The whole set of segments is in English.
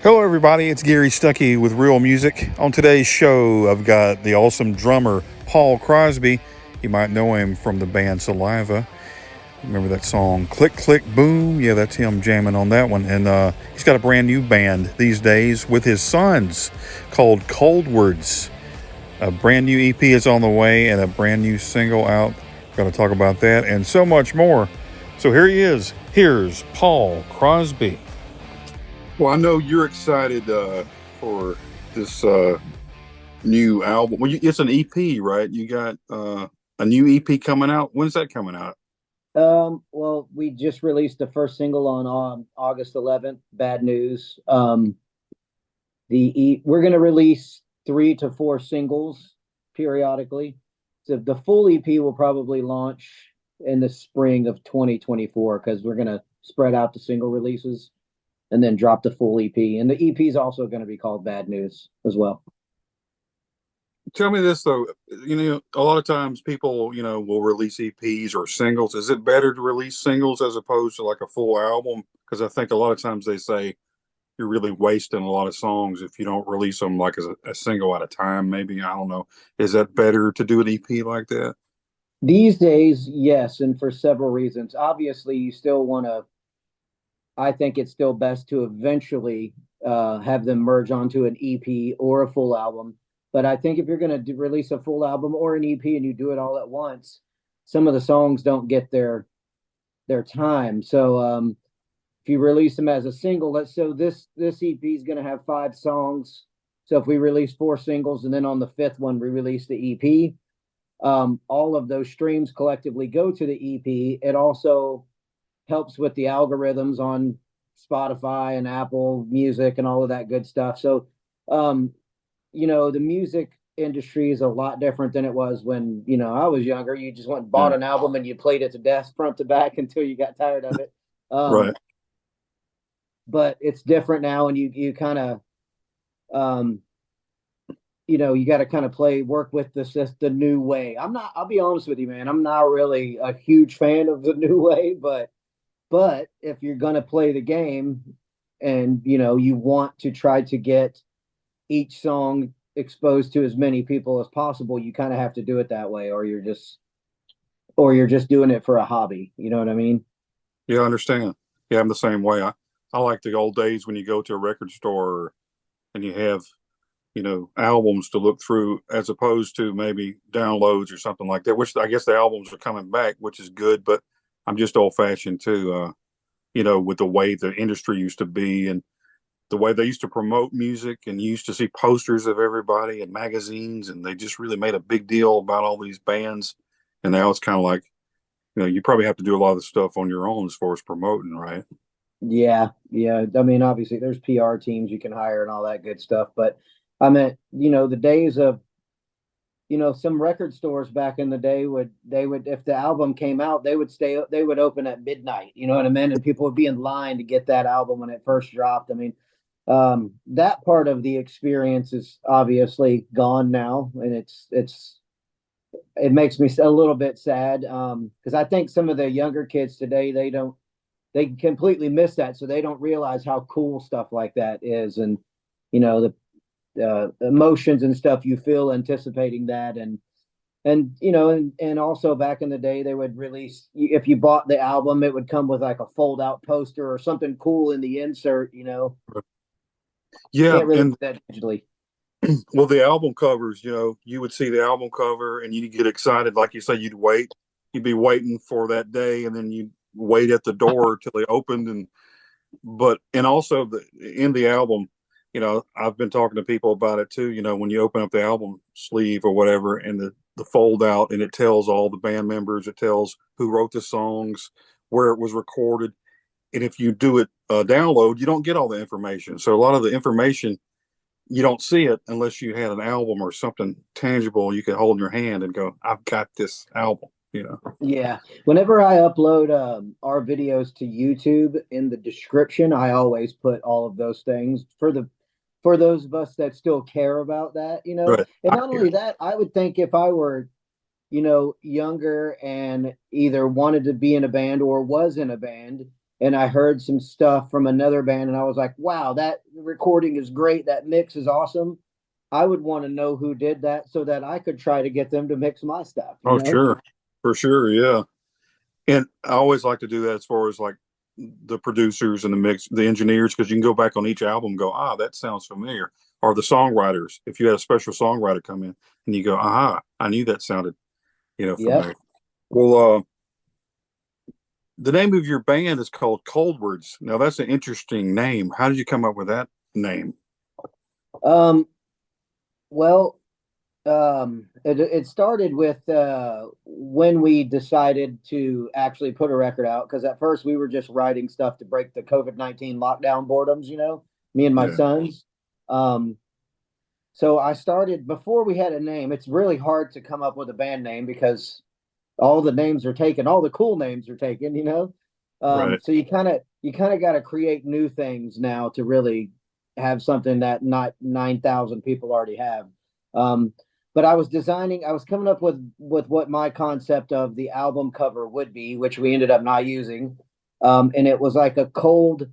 Hello, everybody. It's Gary Stuckey with Real Music. On today's show, I've got the awesome drummer Paul Crosby. You might know him from the band Saliva. Remember that song, Click, Click, Boom? Yeah, that's him jamming on that one. And he's got a brand new band these days with his sons called Coldwards. A brand new EP is on the way and a brand new single out. Going to talk about that and so much more. So here he is. Here's Paul Crosby. Well, I know you're excited for this new album. Well, it's an EP, right? You got a new EP coming out. When's that coming out? Well, we just released the first single on August 11th, Bad News. We're going to release 3 to 4 singles periodically. So the full EP will probably launch in the spring of 2024 because we're going to spread out the single releases and then drop the full EP. And the EP is also going to be called Bad News as well. Tell me this though. A lot of times people, will release EPs or singles. Is it better to release singles as opposed to like a full album? Because I think a lot of times they say you're really wasting a lot of songs if you don't release them like as a single at a time. Maybe, I don't know. Is that better to do an EP like that? These days, yes, and for several reasons. Obviously, you still want to. I think it's still best to eventually have them merge onto an EP or a full album. But I think if you're going to release a full album or an EP and you do it all at once, some of the songs don't get their time. So if you release them as a single, this EP is going to have 5 songs. So if we release 4 singles and then on the 5th one we release the EP, all of those streams collectively go to the EP. It also helps with the algorithms on Spotify and Apple Music and all of that good stuff. So, the music industry is a lot different than it was when, I was younger. You just went and bought an album and you played it to death front to back until you got tired of it. Right. But it's different now, and you kind of, you got to kind of work with the new way. I'll be honest with you, man. I'm not really a huge fan of the new way, but if you're going to play the game and, you want to try to get each song exposed to as many people as possible, you kind of have to do it that way, or you're just doing it for a hobby. You know what I mean? Yeah, I understand. Yeah, I'm the same way. I like the old days when you go to a record store and you have, albums to look through as opposed to maybe downloads or something like that, which I guess the albums are coming back, which is good, but I'm just old fashioned too, with the way the industry used to be and the way they used to promote music, and you used to see posters of everybody in magazines, and they just really made a big deal about all these bands. And now it's kind of like, you probably have to do a lot of the stuff on your own as far as promoting, right? Yeah. I mean, obviously there's PR teams you can hire and all that good stuff, but I mean, the days of, some record stores back in the day if the album came out, they would open at midnight, you know what I mean? And people would be in line to get that album when it first dropped. I mean, that part of the experience is obviously gone now, and it makes me a little bit sad, because I think some of the younger kids today, they completely miss that, so they don't realize how cool stuff like that is, and the emotions and stuff you feel anticipating that, and also back in the day they would release, if you bought the album, it would come with like a fold out poster or something cool in the insert. Yeah, Can't really and do that digitally. well, the album covers, you would see the album cover and you'd get excited, like you say, you'd be waiting for that day, and then you'd wait at the door till they opened, and also in the album, I've been talking to people about it too. When you open up the album sleeve or whatever, and the fold out, and it tells all the band members, it tells who wrote the songs, where it was recorded. And if you do it download, you don't get all the information. So a lot of the information, you don't see it unless you had an album or something tangible you could hold in your hand and go, I've got this album. Yeah. Whenever I upload our videos to YouTube, in the description, I always put all of those things for those of us that still care about that. Right. And not only that, I would think if I were, younger and either wanted to be in a band or was in a band, and I heard some stuff from another band and I was like, wow, that recording is great. That mix is awesome. I would want to know who did that so that I could try to get them to mix my stuff, you Oh, know? sure. For sure. Yeah. And I always like to do that as far as like the producers and the mix, the engineers, because you can go back on each album and go, ah, that sounds familiar. Or the songwriters, if you had a special songwriter come in and you go, aha, I knew that sounded, Yep. familiar. Well, the name of your band is called Coldwards. Now that's an interesting name. How did you come up with that name? Um, well, it started with when we decided to actually put a record out, because at first we were just writing stuff to break the COVID-19 lockdown boredoms, me and my Yeah. sons. Um, so I started before we had a name. It's really hard to come up with a band name because all the names are taken, all the cool names are taken. Right. So you kind of got to create new things now to really have something that not 9,000 people already have. Um, but I was coming up with what my concept of the album cover would be, which we ended up not using. And it was like a cold,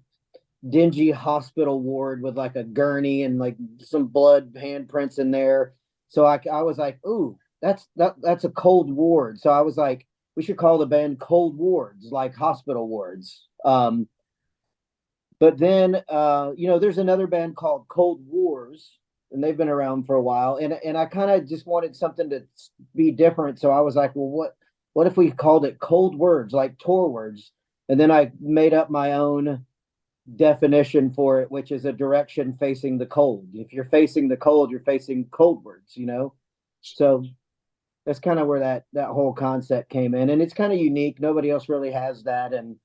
dingy hospital ward with like a gurney and like some blood handprints in there. So I was like, ooh, that's a cold ward. So I was like, we should call the band Cold Wards, like hospital wards. But then there's another band called Cold Wars, and they've been around for a while. And I kind of just wanted something to be different. So I was like, well, what if we called it Cold Words, like tour words? And then I made up my own definition for it, which is a direction facing the cold. If you're facing the cold, you're facing coldwards. So that's kind of where that whole concept came in, and it's kind of unique. Nobody else really has that, and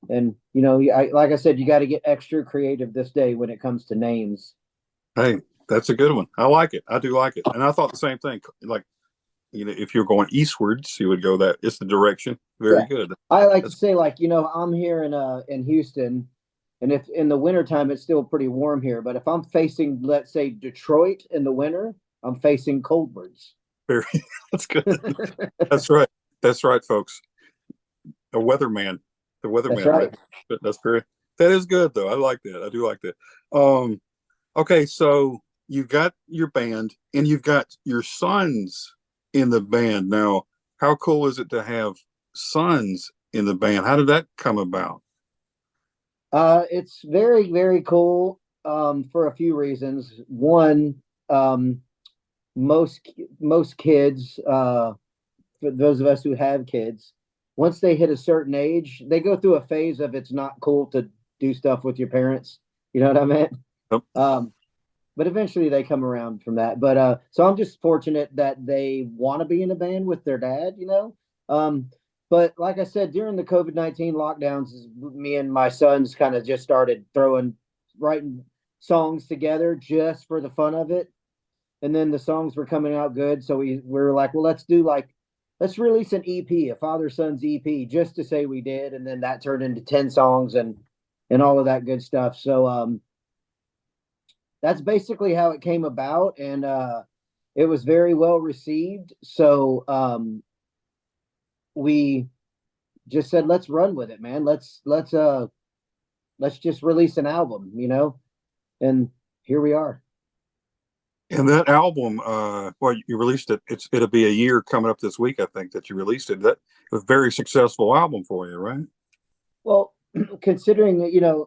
like I said, you got to get extra creative this day when it comes to names. Hey, that's a good one. I like it. I do like it. And I thought the same thing. Like, if you're going eastwards, you would go that it's the direction. Very Yeah, good. I like to That's say, like, I'm here in Houston, and if in the wintertime it's still pretty warm here, but if I'm facing, let's say, Detroit in the winter, I'm facing coldwards. very, that's good. That's right. That's right, folks. A weatherman, the That's weatherman, right? right. That's very, that is good though. I like that. I do like that. Um, okay. So you've got your band and you've got your sons in the band. Now, how cool is it to have sons in the band? How did that come about? It's very, very cool, for a few reasons. One, um, most kids, for those of us who have kids, once they hit a certain age, they go through a phase of it's not cool to do stuff with your parents. You know what I mean? Yep. But eventually they come around from that. But so I'm just fortunate that they want to be in a band with their dad. Um, but like I said, during the COVID-19 lockdowns, me and my sons kind of just started writing songs together just for the fun of it. And then the songs were coming out good, so we were like, well, let's release an EP, a father son's EP, just to say we did, and then that turned into 10 songs and all of that good stuff. So that's basically how it came about, and it was very well received. So we just said, let's run with it, man. Let's just release an album. And here we are. And that album, well, you released it. It'll be a year coming up this week, I think, that you released it. That was a very successful album for you, right? Well, considering that,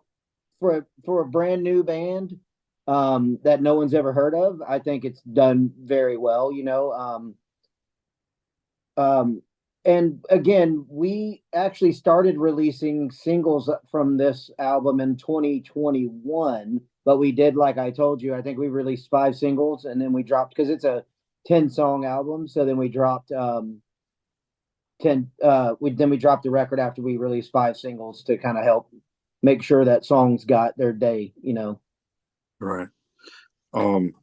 for a brand new band, that no one's ever heard of, I think it's done very well. Um, and again, we actually started releasing singles from this album in 2021, but we did, like I told you, I think we released 5 singles, and then we dropped, because it's a 10-song album. So then we dropped 10, we dropped the record after we released 5 singles to kind of help make sure that songs got their day. Right. Um,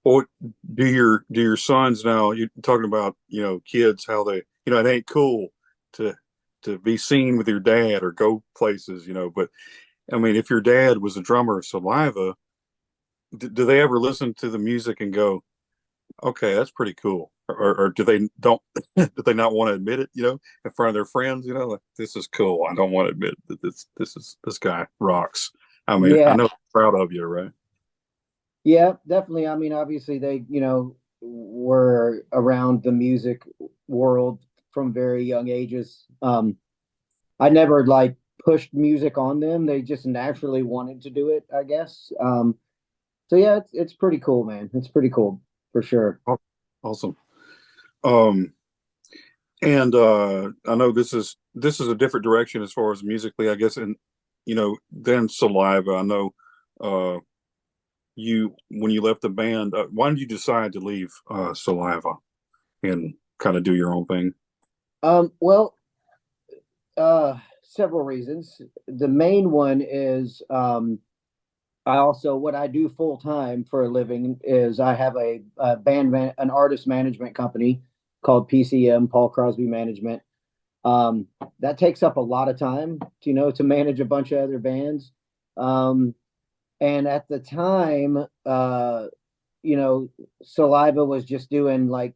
well, do your sons now? You're talking about kids, how they it ain't cool to be seen with your dad or go places, But I mean, if your dad was a drummer of Saliva, do they ever listen to the music and go, okay, that's pretty cool, or do they don't do they not want to admit it, in front of their friends, like, this is cool. I don't want to admit that this guy rocks. I mean, I Yeah, know they're proud of you, right? yeah, definitely. I mean, obviously they, were around the music world from very young ages. I never like pushed music on them. They just naturally wanted to do it, I guess. So yeah, it's pretty cool, man. It's pretty cool for sure. Aw- Awesome. Um, and I know this is a different direction as far as musically, I guess, and than Saliva. I know uh, you when you left the band. Why did you decide to leave Saliva and kind of do your own thing? Well, several reasons. The main one is I also what I do full time for a living is I have an artist management company called PCM, Paul Crosby Management. That takes up a lot of time, to manage a bunch of other bands. Um, and at the time, you know, Saliva was just doing like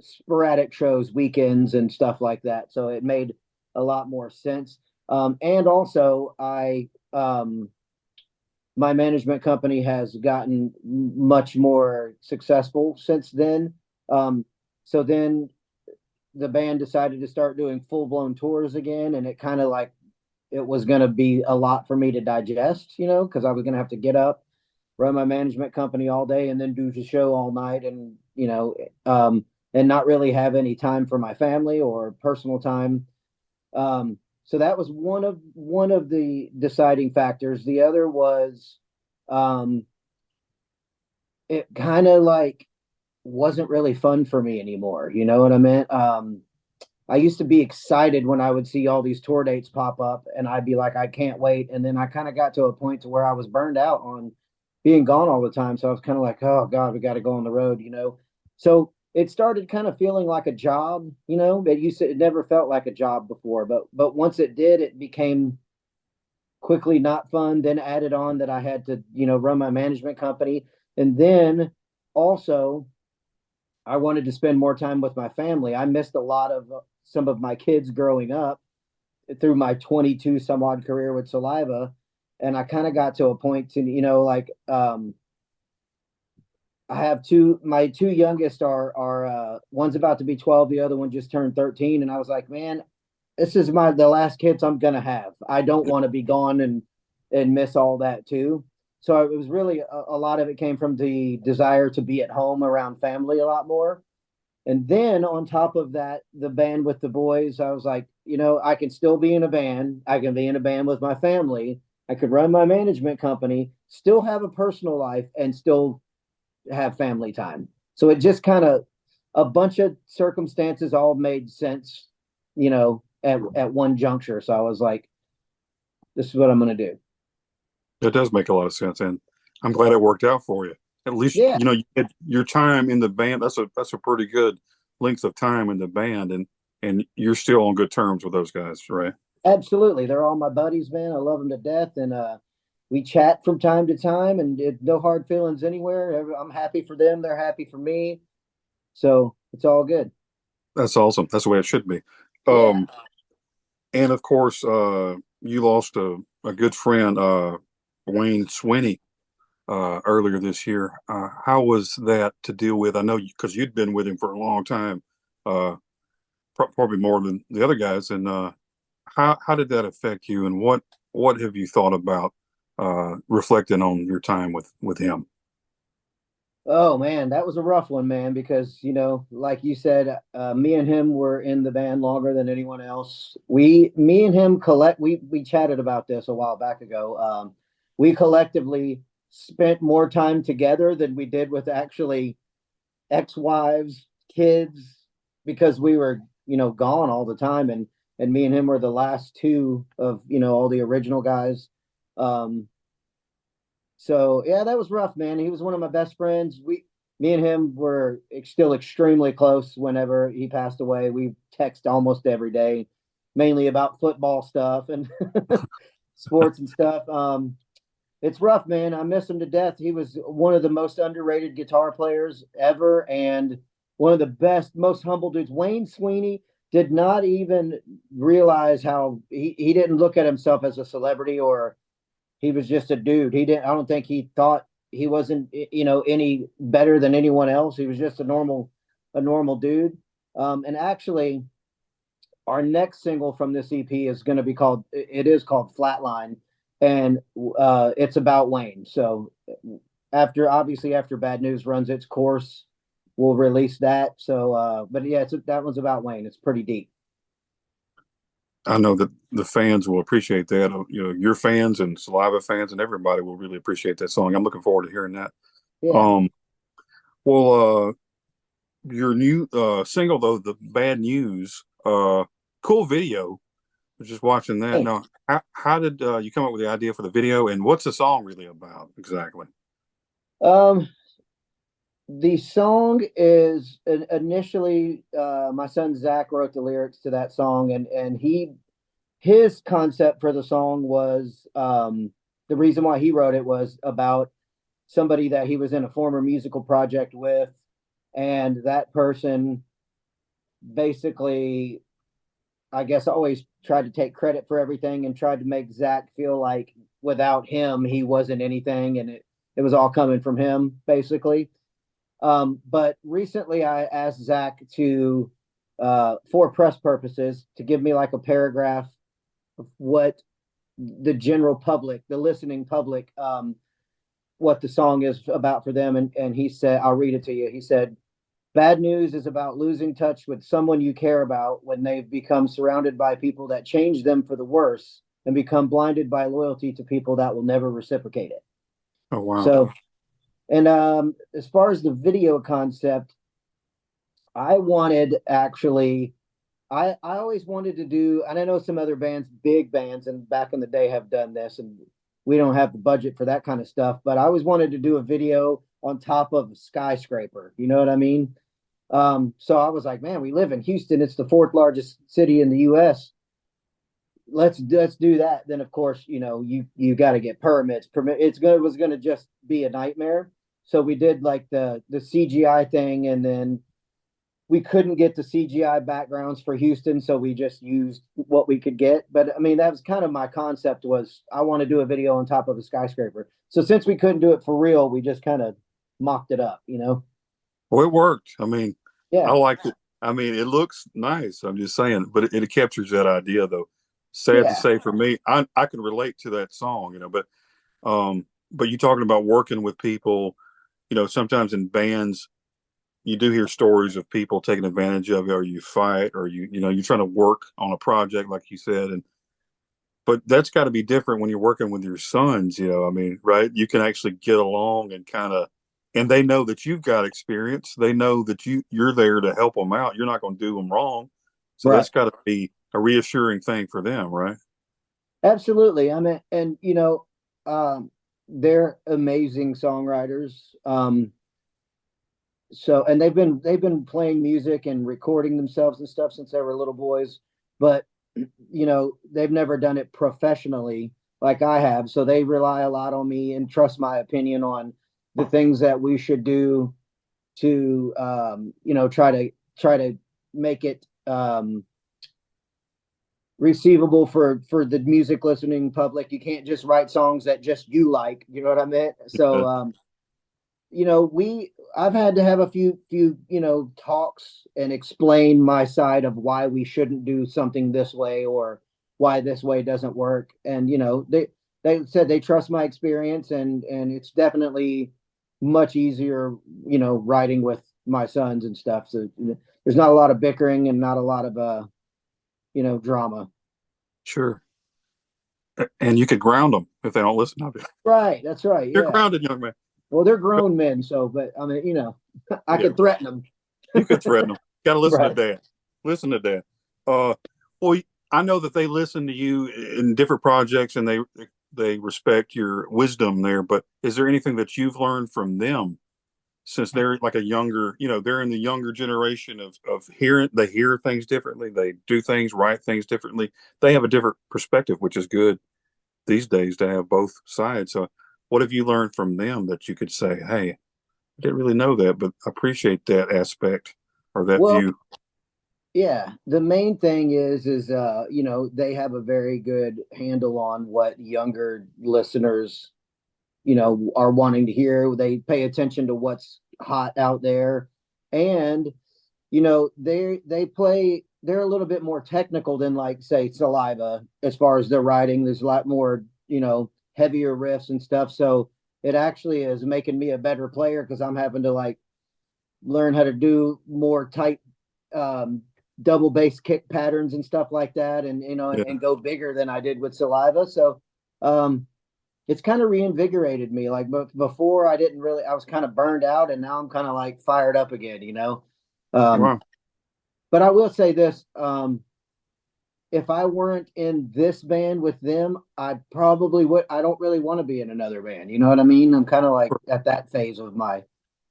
sporadic shows, weekends, and stuff like that. So it made a lot more sense. And also, my management company has gotten much more successful since then. Um, so then the band decided to start doing full blown tours again, and it kind of like it was going to be a lot for me to digest, because I was going to have to get up, run my management company all day, and then do the show all night, and not really have any time for my family or personal time. So that was one of the deciding factors. The other was um, it kind of like wasn't really fun for me anymore. You know what I meant? I used to be excited when I would see all these tour dates pop up, and I'd be like, I can't wait. And then I kind of got to a point to where I was burned out on being gone all the time. So I was kind of like, oh God, we got to go on the road. So it started kind of feeling like a job. It never felt like a job before, but once it did, it became quickly not fun. Then added on that I had to, run my management company, and then also I wanted to spend more time with my family. I missed a lot of some of my kids growing up through my 22 some odd career with Saliva. And I kind of got to a point to, like, I have my two youngest are one's about to be 12, the other one just turned 13. And I was like, man, this is the last kids I'm going to have. I don't want to be gone and miss all that too. So it was really a lot of it came from the desire to be at home around family a lot more. And then on top of that, the band with the boys, I was like, I can still be in a band. I can be in a band with my family. I could run my management company, still have a personal life, and still have family time. So it just kind of a bunch of circumstances all made sense, at one juncture. So I was like, this is what I'm going to do. That does make a lot of sense, and I'm glad it worked out for you. At least Yeah, you had your time in the band. That's a pretty good length of time in the band, and you're still on good terms with those guys, right? absolutely. They're all my buddies, man. I love them to death. And we chat from time to time, and no hard feelings anywhere. I'm happy for them. They're happy for me. So it's all good. That's awesome. That's the way it should be. Yeah. Um, and of course, you lost a good friend, Wayne Swinny, earlier this year. How was that to deal with? I know because you'd been with him for a long time, uh, probably more than the other guys. And how did that affect you? And what have you thought about reflecting on your time with him? Oh man, that was a rough one, man, because like you said, me and him were in the band longer than anyone else. Me and him we chatted about this a while back ago. We collectively spent more time together than we did with actually ex-wives, kids, because we were, gone all the time, and me and him were the last two of, all the original guys. Um, so yeah, that was rough, man. He was one of my best friends. Me and him were still extremely close. Whenever he passed away, we text almost every day, mainly about football stuff and sports and stuff. It's rough, man. I miss him to death. He was one of the most underrated guitar players ever, and one of the best, most humble dudes. Wayne Swinny did not even realize how he didn't look at himself as a celebrity or he was just a dude. He didn't. I don't think he thought he wasn't, any better than anyone else. He was just a normal dude. And actually, our next single from this EP is going to be called. It is called Flatline, and it's about Wayne. So after Bad News runs its course, we'll release that. So, but yeah, that one's about Wayne. It's pretty deep. I know that the fans will appreciate that. Your fans and Saliva fans and everybody will really appreciate that song. I'm looking forward to hearing that. Yeah. Well, your new single though, the Bad News, cool video. I was just watching that. Now, how did you come up with the idea for the video, and what's the song really about exactly? The song is initially my son Zach wrote the lyrics to that song, and his concept for the song was the reason why he wrote it was about somebody that he was in a former musical project with, and that person basically, I guess, always tried to take credit for everything and tried to make Zach feel like without him he wasn't anything, and it was all coming from him basically. But recently I asked Zach to, for press purposes, to give me like a paragraph of what the general public, the listening public, what the song is about for them. And he said, I'll read it to you. He said, "Bad news is about losing touch with someone you care about when they've become surrounded by people that change them for the worse and become blinded by loyalty to people that will never reciprocate it." Oh, wow. So, and as far as the video concept, I wanted actually, I always wanted to do, and I know some other bands, big bands, and back in the day have done this, and we don't have the budget for that kind of stuff, but I always wanted to do a video on top of a skyscraper. You know what I mean? So I was like, man, we live in Houston. It's the fourth largest city in the U.S. Let's do that. Then of course, you got to get permits. It was gonna just be a nightmare. So we did like the CGI thing, and then we couldn't get the CGI backgrounds for Houston, so we just used what we could get. But I mean, that was kind of my concept, was I want to do a video on top of a skyscraper. So since we couldn't do it for real, we just kind of mocked it up, Well, it worked. I mean, Yeah. I liked it. I mean, it looks nice. I'm just saying, but it captures that idea, though. Sad to say for me, I can relate to that song, but you talking about working with people, sometimes in bands, you do hear stories of people taking advantage of you, or you fight, or you're trying to work on a project, like you said, but that's got to be different when you're working with your sons, I mean, right? You can actually get along and and they know that you've got experience. They know that you're there to help them out. You're not going to do them wrong. So Right. that's got to be a reassuring thing for them, right? Absolutely. I mean, and they're amazing songwriters. So, and they've been playing music and recording themselves and stuff since they were little boys, but they've never done it professionally like I have. So they rely a lot on me and trust my opinion on the things that we should do to try to make it receivable for the music listening public. You can't just write songs that just you like, you know what I mean? So I've had to have a few talks and explain my side of why we shouldn't do something this way, or why this way doesn't work. And they said they trust my experience, and it's definitely much easier writing with my sons and stuff. So there's not a lot of bickering and not a lot of drama. Sure. And you could ground them if they don't listen. Right, that's right. You're Yeah. grounded, young man. Well, they're grown men, so, but I mean, I could threaten them. You could threaten them. Got to listen Right. to Dad. Listen to Dad. Well, I know that they listen to you in different projects, and they respect your wisdom there. But is there anything that you've learned from them, since they're like a younger, they're in the younger generation of hearing? They hear things differently. They do things, write things differently. They have a different perspective, which is good these days to have both sides. So what have you learned from them that you could say, hey, I didn't really know that, but appreciate that aspect or that Well, view? Yeah, the main thing is you know, they have a very good handle on what younger listeners, you know, are wanting to hear. They pay attention to what's hot out there. And, you know, they're a little bit more technical than like say Saliva as far as their writing. There's a lot more, you know, heavier riffs and stuff. So it actually is making me a better player because I'm having to like learn how to do more tight um, double bass kick patterns and stuff like that, and you know, Yeah. and go bigger than I did with Saliva. So um, it's kind of reinvigorated me. Like before, I didn't really, I was kind of burned out, and now I'm kind of like fired up again. You know, um, Wow. but I will say this: if I weren't in this band with them, I probably would. I don't really want to be in another band. You know what I mean? I'm kind of like at that phase of my,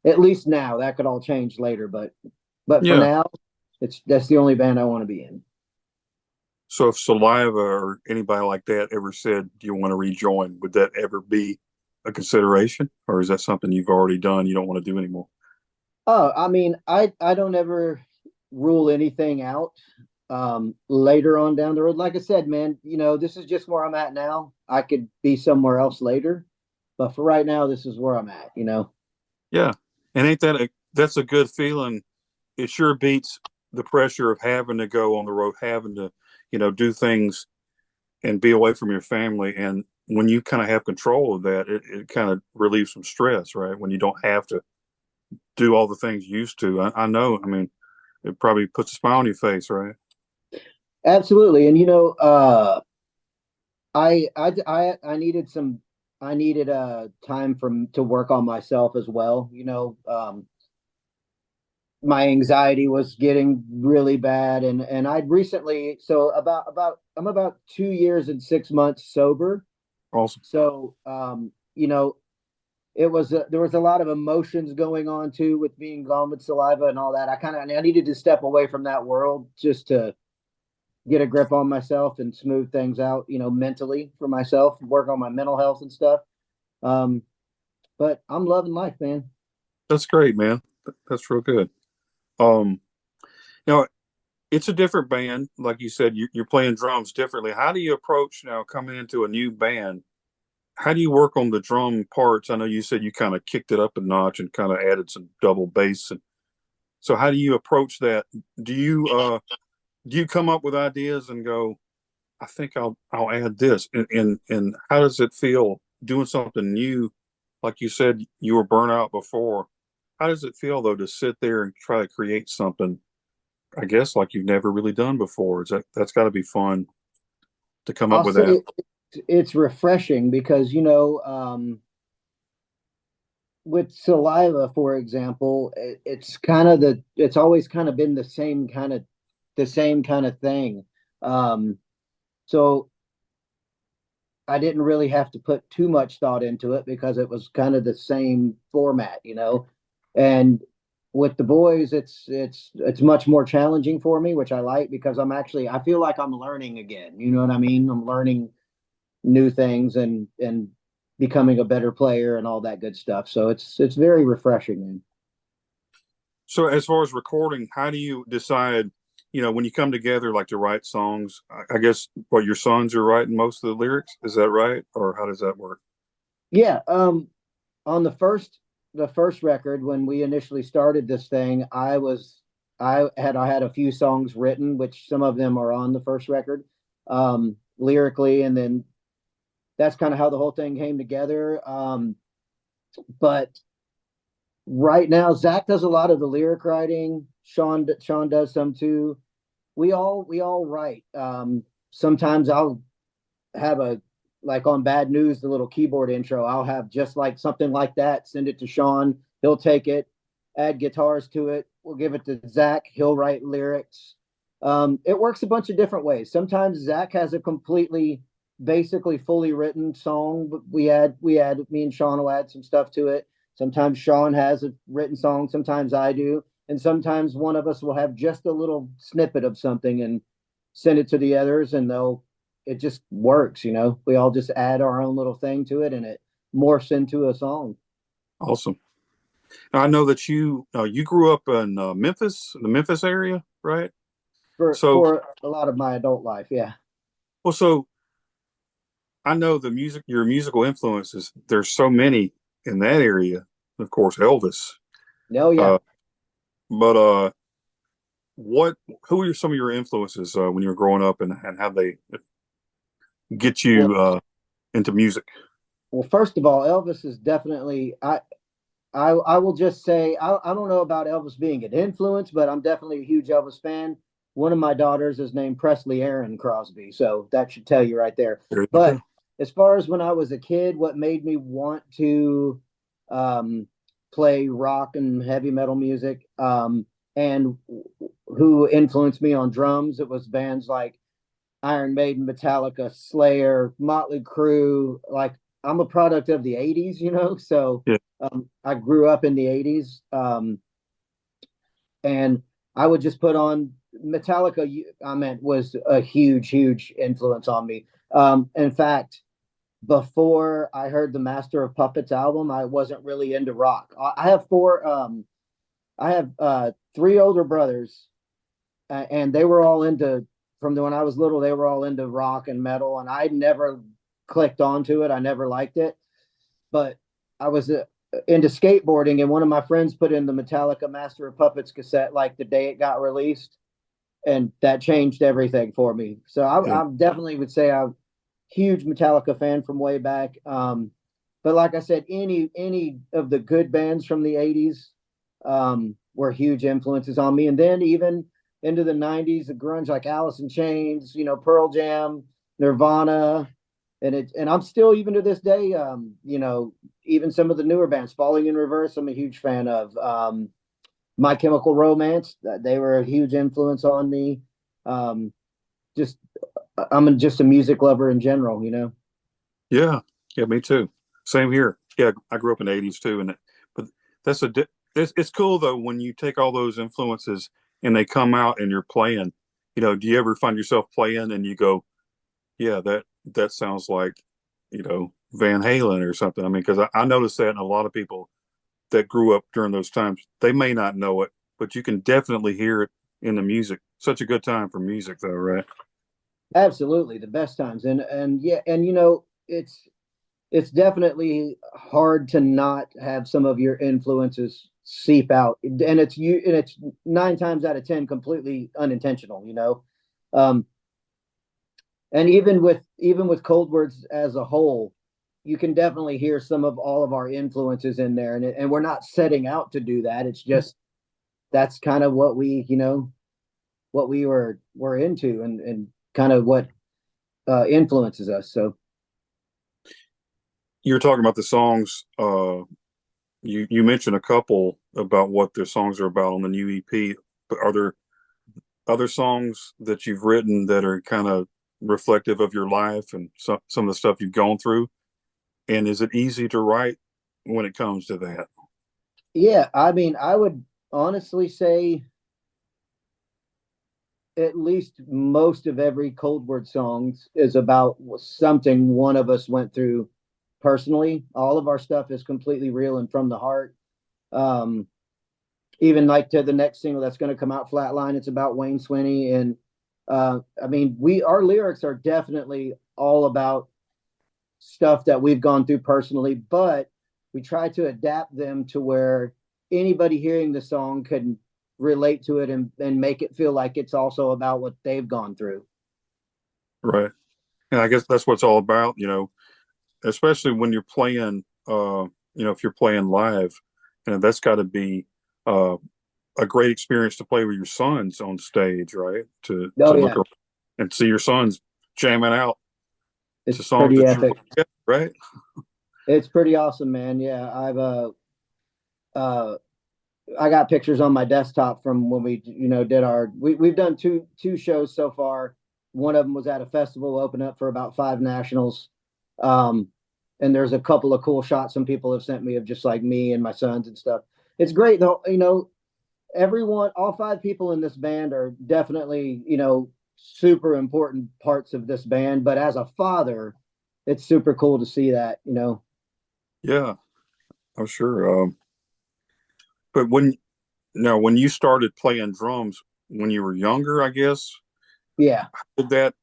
at least now. That could all change later, but for Yeah. now, that's the only band I want to be in. So if Saliva or anybody like that ever said, "Do you want to rejoin?" Would that ever be a consideration, or is that something you've already done? You don't want to do anymore? Oh, I mean, I don't ever rule anything out later on down the road. Like I said, man, you know, this is just where I'm at now. I could be somewhere else later, but for right now, this is where I'm at, you know. Yeah. And ain't that that's a good feeling? It sure beats the pressure of having to go on the road, having to, do things and be away from your family. And when you kind of have control of that, it kind of relieves some stress, right? When you don't have to do all the things you used to. I know. I mean, it probably puts a smile on your face, right? Absolutely. And you know, I needed some I needed time from to work on myself as well. You know, my anxiety was getting really bad, and I'd recently, so about I'm about 2 years and 6 months sober. Awesome. So you know, it was there was a lot of emotions going on too with being gone with Saliva and all that. I needed to step away from that world just to get a grip on myself and smooth things out, you know, mentally for myself, work on my mental health and stuff. Um, but I'm loving life, man. That's great, man. That's real good. Um, you know, it's a different band. Like you said, you're playing drums differently. How do you approach now coming into a new band? How do you work on the drum parts? I know you said you kind of kicked it up a notch and kind of added some double bass. And so how do you approach that? Do you do you come up with ideas and go, I think I'll add this, and how does it feel doing something new? Like you said, you were burnt out before. How does it feel though to sit there and try to create something? I guess like you've never really done before. That's got to be fun to come up I'll with that. say it's refreshing because, you know, with Saliva, for example, it's always kind of been the same kind of thing. Um, so I didn't really have to put too much thought into it because it was kind of the same format, you know. And with the boys, it's much more challenging for me, which I like because I feel like I'm learning again. You know what I mean? I'm learning new things and becoming a better player and all that good stuff. So it's very refreshing, man. So as far as recording, how do you decide, when you come together like to write songs? I guess what your sons are writing most of the lyrics, is that right? Or how does that work? Yeah, on the first record when we initially started this thing, I had a few songs written, which some of them are on the first record, lyrically, and then that's kind of how the whole thing came together. But right now, Zach does a lot of the lyric writing. Sean does some too. We all write. Sometimes I'll have a like on Bad News, the little keyboard intro. I'll have just like something like that. Send it to Sean. He'll take it, add guitars to it. We'll give it to Zach. He'll write lyrics. It works a bunch of different ways. Sometimes Zach has a basically fully written song. But we add me and Sean will add some stuff to it. Sometimes Sean has a written song. Sometimes I do, and sometimes one of us will have just a little snippet of something and send it to the others, and it just works, you know. We all just add our own little thing to it and it morphs into a song. Awesome. Now, I know that you grew up in Memphis, the Memphis area, right? So, for a lot of my adult life. Yeah. well, so I know your musical influences. There's so many in that area. Of course, Elvis. No, yeah. Uh, but what? Who are some of your influences when you were growing up, and how they get Well, you into music? well, first of all, Elvis is definitely I will just say I don't know about Elvis being an influence, but I'm definitely a huge Elvis fan. One of my daughters is named Presley Aaron Crosby, so that should tell you right there. There you But go. as far as when I was a kid, what made me want to um, play rock and heavy metal music, and who influenced me on drums, it was bands like Iron Maiden, Metallica, Slayer, Motley Crue. Like I'm a product of the '80s, so Yeah, I grew up in the '80s, and I would just put on Metallica. I meant was a huge, huge influence on me. In fact, before I heard the Master of Puppets album, I wasn't really into rock. I have four. I have three older brothers, and they were all into when I was little. They were all into rock and metal, and I never clicked onto it. I never liked it, but I was into skateboarding, and one of my friends put in the Metallica Master of Puppets cassette like the day it got released, and that changed everything for me. So yeah, I definitely would say I'm a huge Metallica fan from way back. But like I said, any of the good bands from the '80s were huge influences on me, and then even into the '90s, the grunge like Alice in Chains, Pearl Jam, Nirvana, and I'm still even to this day, even some of the newer bands, Falling in Reverse, I'm a huge fan of. My Chemical Romance, they were a huge influence on me. Um, just just a music lover in general. yeah, yeah. Me too. Same here. Yeah, I grew up in the '80s too, but that's it's cool though when you take all those influences and they come out and you're playing. Do you ever find yourself playing and you go, yeah, that sounds like, Van Halen or something. I mean, because I noticed that in a lot of people that grew up during those times, they may not know it, but you can definitely hear it in the music. Such a good time for music, though, right? Absolutely, the best times, and yeah, and it's definitely hard to not have some of your influences seep out, and it's 9 times out of 10 completely unintentional. Um, and even with Coldwards as a whole, you can definitely hear some of all of our influences in there, and we're not setting out to do that. It's just that's kind of what we were into, and kind of what influences us. So You're talking about the songs. You mentioned a couple about what the songs are about on the new EP, but are there other songs that you've written that are kind of reflective of your life and some of the stuff you've gone through? And is it easy to write when it comes to that? yeah, I mean, I would honestly say at least most of every Cold Word songs is about something one of us went through personally. All of our stuff is completely real and from the heart. Um, Even like to the next single that's going to come out, Flatline, it's about Wayne Swinny, and I mean, our lyrics are definitely all about stuff that we've gone through personally, but we try to adapt them to where anybody hearing the song can relate to it, and make it feel like it's also about what they've gone through. Right. And I guess that's what it's all about, especially when you're playing, if you're playing live, that's got to be uh, a great experience to play with your sons on stage, right? To Oh look yeah, around and see your sons jamming out to it's songs pretty that you epic. wrote together, right? It's pretty awesome, man. Yeah, uh I got pictures on my desktop from when we did we've done two shows so far. One of them was at a festival, open up for about 5 nationals. Um, and there's a couple of cool shots some people have sent me of just like me and my sons and stuff. It's great though. Everyone, all 5 people in this band are definitely, super important parts of this band. But as a father, it's super cool to see that. Yeah, I'm sure. But when you started playing drums, when you were younger, I guess. Yeah.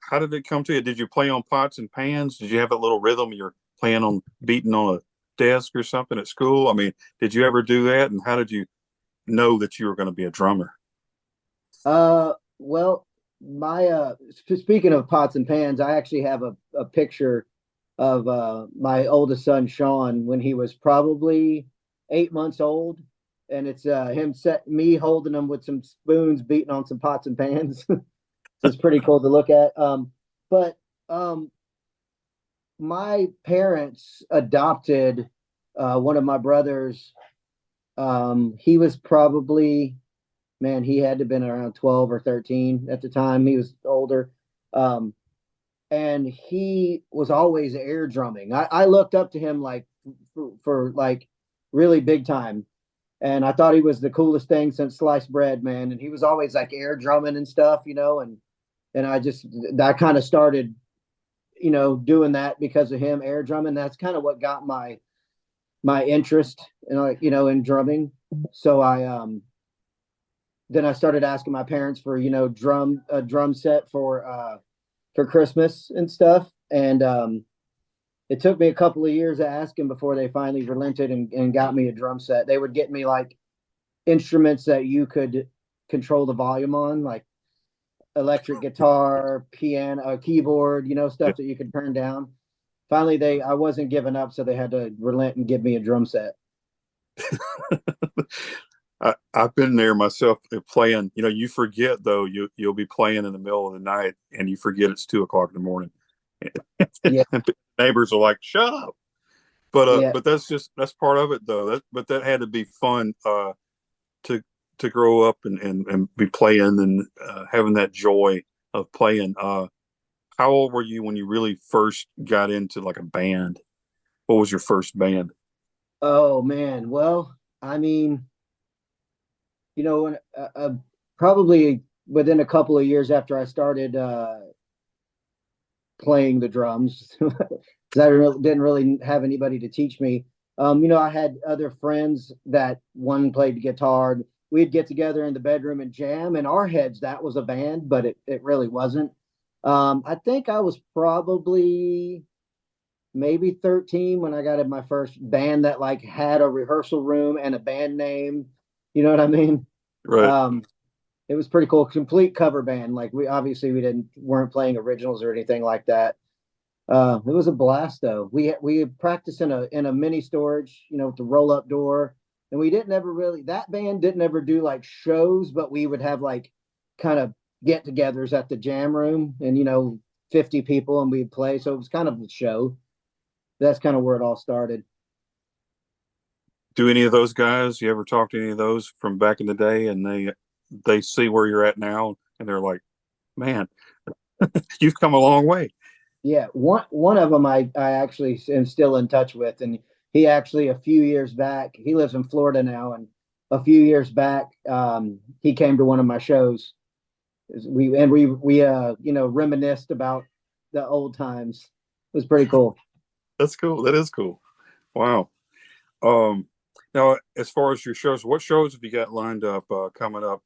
How did it come to you? Did you play on pots and pans? Did you have a little rhythm you're playing on, beating on a desk or something at school? I mean, did you ever do that? And how did you know that you were going to be a drummer? Well, my speaking of pots and pans, I actually have a picture of my oldest son Sean when he was probably 8 months old, and it's him set me holding him with some spoons, beating on some pots and pans. So it's pretty cool to look at. But my parents adopted one of my brothers. He was probably, man, he had to have been around 12 or 13 at the time. He was older. And he was always air drumming. I looked up to him like for like really big time. And I thought he was the coolest thing since sliced bread, man. And he was always like air drumming and stuff, and I kind of started, doing that because of him air drumming. That's kind of what got my interest in, in drumming. So then I started asking my parents for, a drum set for Christmas and stuff. And it took me a couple of years of asking before they finally relented and got me a drum set. They would get me like instruments that you could control the volume on, like electric guitar, piano, keyboard, stuff that you could turn down. Finally, I wasn't giving up, so they had to relent and give me a drum set. I've been there myself playing. You forget though. You'll be playing in the middle of the night and you forget it's 2 o'clock in the morning. Yeah, Neighbors are like, "Shut up!" yeah, But that's part of it though. That had to be fun to grow up and be playing and having that joy of playing. How old were you when you really first got into like a band? What was your first band? Oh man. Well, I mean, when probably within a couple of years after I started playing the drums, because didn't really have anybody to teach me. I had other friends that one played guitar. We'd get together in the bedroom and jam. In our heads, that was a band, but it really wasn't. I think I was probably maybe 13 when I got in my first band that like had a rehearsal room and a band name. You know what I mean? Right. Um, it was pretty cool. Complete cover band. Like we weren't playing originals or anything like that. It was a blast though. We practiced in a mini storage, with the roll up door, and we didn't ever really that band didn't ever do like shows, but we would have like kind of get-togethers at the jam room, and 50 people, and we'd play. So it was kind of a show. That's kind of where it all started. Do any of those guys, you ever talk to any of those from back in the day and they see where you're at now and they're like, man, you've come a long way. Yeah, one of them I actually am still in touch with, and he actually a few years back, he lives in Florida now, and a few years back, he came to one of my shows. We reminisced about the old times. It was pretty cool. That's cool. That is cool. Wow. Um, Now, as far as your shows, what shows have you got lined up coming up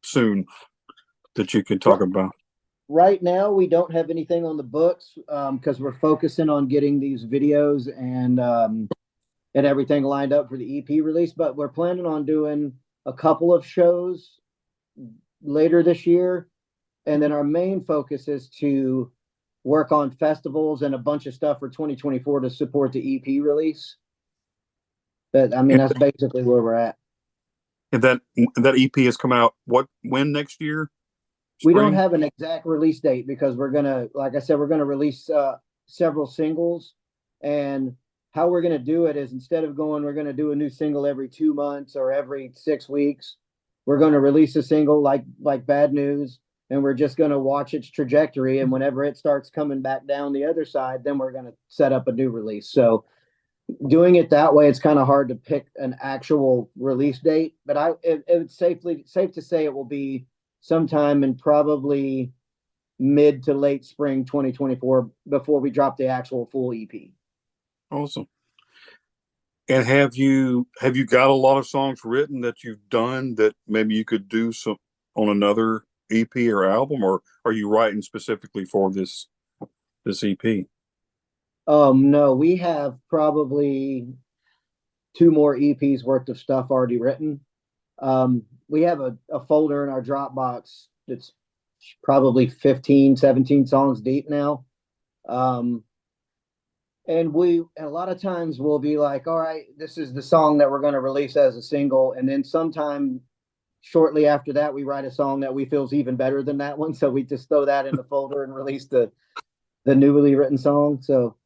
soon that you can talk about? Right now, we don't have anything on the books because we're focusing on getting these videos and everything lined up for the EP release. But we're planning on doing a couple of shows later this year, and then our main focus is to work on festivals and a bunch of stuff for 2024 to support the EP release. But I mean, And, that's basically where we're at. and that EP is coming out when next year? We don't Spring? have an exact release date because like I said, we're gonna release several singles, and how we're gonna do it is instead of we're gonna do a new single every 2 months or every 6 weeks. We're gonna release a single like Bad News, and we're just gonna watch its trajectory, and whenever it starts coming back down the other side, then we're gonna set up a new release. So doing it that way, it's kind of hard to pick an actual release date, but it's safe to say it will be sometime in probably mid to late spring 2024 before we drop the actual full EP. Awesome. And have you got a lot of songs written that you've done that maybe you could do some on another EP or album, or are you writing specifically for this EP? No, we have probably two more EPs worth of stuff already written. We have a folder in our Dropbox that's probably 15, 17 songs deep now. Um, and a lot of times we'll be like, all right, this is the song that we're going to release as a single. And then sometime shortly after that, we write a song that we feel is even better than that one. So we just throw that in the folder and release the newly written song. So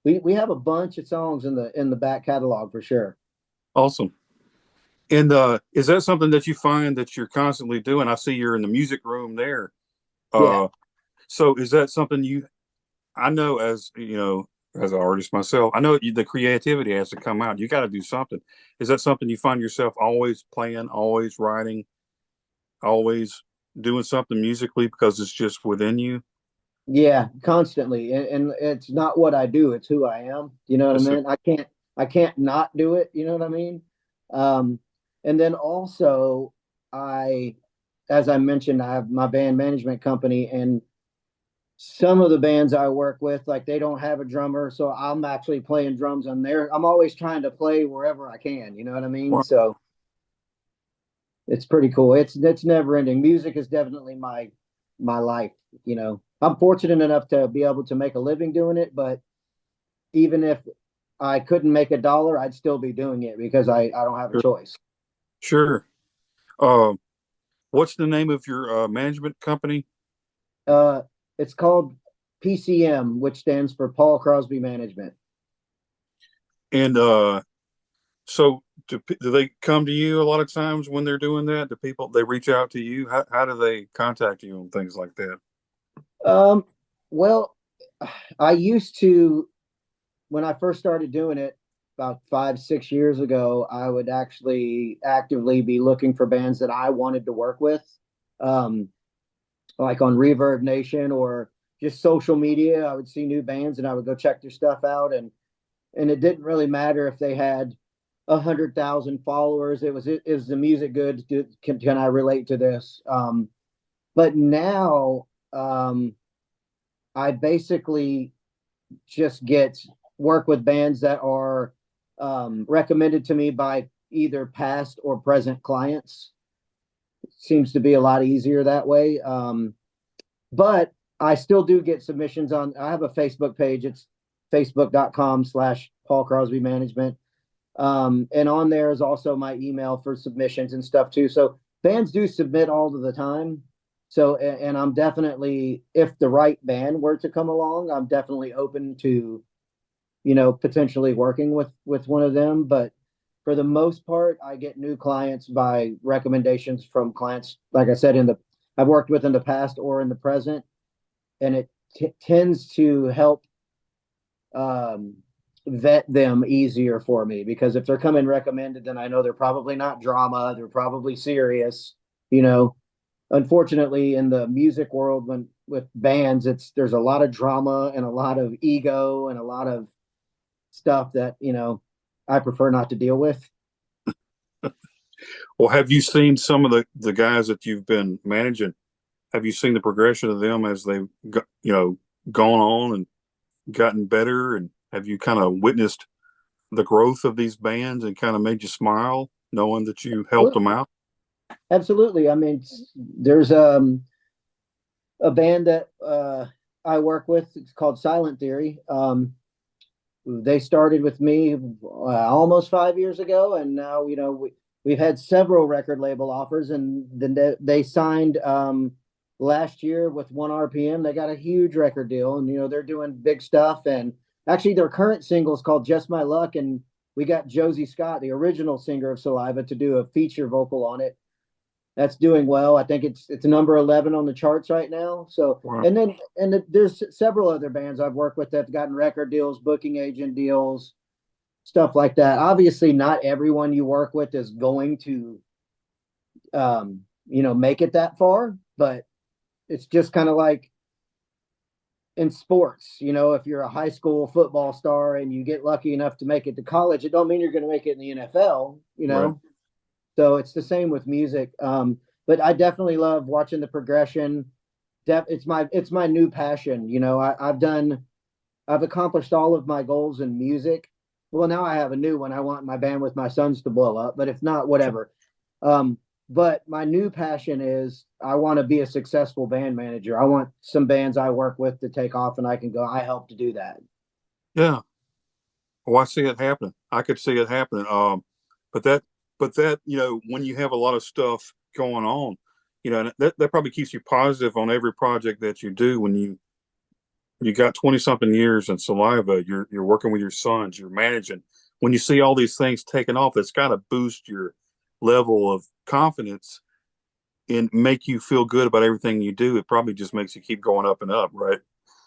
we have a bunch of songs in the back catalog for sure. Awesome. And is that something that you find that you're constantly doing? I see you're in the music room there. Yeah. So is that something I know, as you know, as an artist myself, I know the creativity has to come out. You got to do something. Is that something you find yourself always playing, always writing, always doing something musically because it's just within you? Yeah, constantly. And it's not what I do, it's who I am. You know what I Yes, sir. mean? I can't not do it, you know what I mean? Um, and then also I as I mentioned, I have my band management company, and some of the bands I work with, like they don't have a drummer, so I'm actually playing drums on there. I'm always trying to play wherever I can, you know what I mean? Wow. So it's pretty cool. It's never ending. Music is definitely my life, you know. I'm fortunate enough to be able to make a living doing it, but even if I couldn't make a dollar, I'd still be doing it because I don't have a Sure. choice. Sure. Uh, what's the name of your management company? Uh, it's called PCM, which stands for Paul Crosby Management. And so do they come to you a lot of times when they're doing that? Do people they reach out to you? How do they contact you on things like that? Um, well, I used to when I first started doing it about 5, 6 years ago. I would actually actively be looking for bands that I wanted to work with, um, like on Reverb Nation or just social media. I would see new bands and I would go check their stuff out, and it didn't really matter if they had 100,000 followers. Is the music good? Can I relate to this? But now I basically just get work with bands that are recommended to me by either past or present clients. Seems to be a lot easier that way. But I still do get submissions on. I have a Facebook page. It's facebook.com/Paul Crosby Management. And on there is also my email for submissions and stuff too. So bands do submit all of the time. So, and I'm definitely, if the right band were to come along, I'm definitely open to, you know, potentially working with one of them. But for the most part, I get new clients by recommendations from clients, like I said, I've worked with in the past or in the present, and it tends to help um, vet them easier for me, because if they're coming recommended, then I know they're probably not drama. They're probably serious. You know, unfortunately, in the music world, when with bands, there's a lot of drama and a lot of ego and a lot of stuff that I prefer not to deal with. Well, have you seen some of the guys that you've been managing? Have you seen the progression of them as they've gone on and gotten better? And have you kind of witnessed the growth of these bands and kind of made you smile knowing that you helped them out? Absolutely. I mean, there's a band that I work with. It's called Silent Theory. They started with me almost 5 years ago, and now we've had several record label offers, and then they signed last year with 1RPM. They got a huge record deal, and they're doing big stuff. And actually, their current single is called "Just My Luck," and we got Josie Scott, the original singer of Saliva, to do a feature vocal on it. That's doing well. I think it's number 11 on the charts right now. So, Wow. and there's several other bands I've worked with that've gotten record deals, booking agent deals, stuff like that. Obviously, not everyone you work with is going to make it that far, but it's just kind of like in sports. If you're a high school football star and you get lucky enough to make it to college, it don't mean you're going to make it in the NFL. Right. So it's the same with music. but I definitely love watching the progression. It's my new passion. You know, I've accomplished all of my goals in music. Well, now I have a new one. I want my band with my sons to blow up, but if not, whatever. Um, but my new passion is I want to be a successful band manager. I want some bands I work with to take off and I can go, I help to do that. Yeah. Well, I see it happening. I could see it happening. But that, when you have a lot of stuff going on, and that probably keeps you positive on every project that you do. When you got 20 something years in Saliva, you're working with your sons, you're managing. When you see all these things taking off, it's got to boost your level of confidence and make you feel good about everything you do. It probably just makes you keep going up and up, right?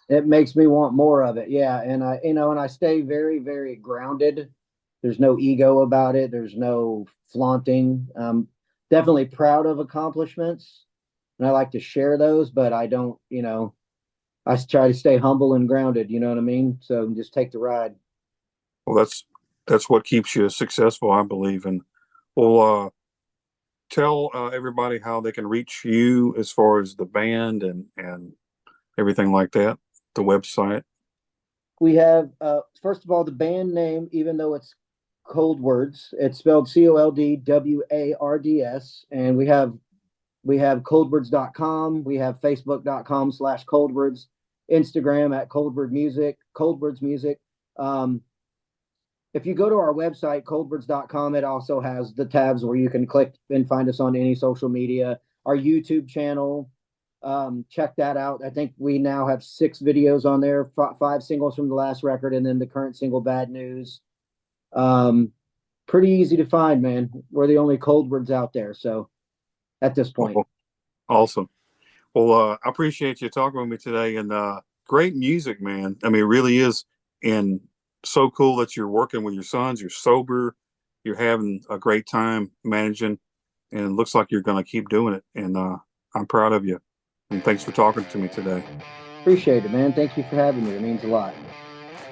It makes me want more of it. Yeah. And and I stay very, very grounded. There's no ego about it. There's no flaunting. Definitely proud of accomplishments and I like to share those, but I don't, I try to stay humble and grounded. You know what I mean? So just take the ride. Well, that's what keeps you successful, I believe. And well, tell everybody how they can reach you as far as the band and everything like that, the website. We have, first of all, the band name, even though it's Coldwards, it's spelled Coldwards, and we have coldwards.com, we have facebook.com/coldwards, Instagram at coldwards music. If you go to our website, coldwards.com, it also has the tabs where you can click and find us on any social media. Our YouTube channel, check that out. I think we now have 6 videos on there, 5 singles from the last record, and then the current single, Bad News. Pretty easy to find, man. We're the only Coldwards out there, so at this point. Oh, awesome. Well, I appreciate you talking with me today, and great music, man. I mean, it really is. And so cool that you're working with your sons. You're sober. You're having a great time managing, and it looks like you're going to keep doing it. And I'm proud of you. And thanks for talking to me today. Appreciate it, man. Thank you for having me. It means a lot.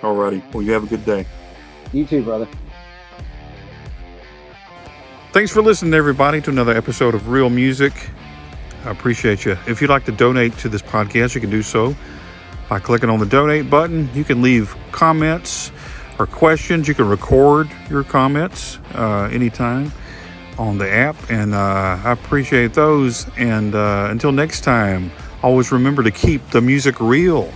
All righty. Well, you have a good day. You too, brother. Thanks for listening, everybody, to another episode of Real Music. I appreciate you. If you'd like to donate to this podcast, you can do so by clicking on the donate button. You can leave comments or questions. You can record your comments anytime on the app, and I appreciate those. And until next time, always remember to keep the music real.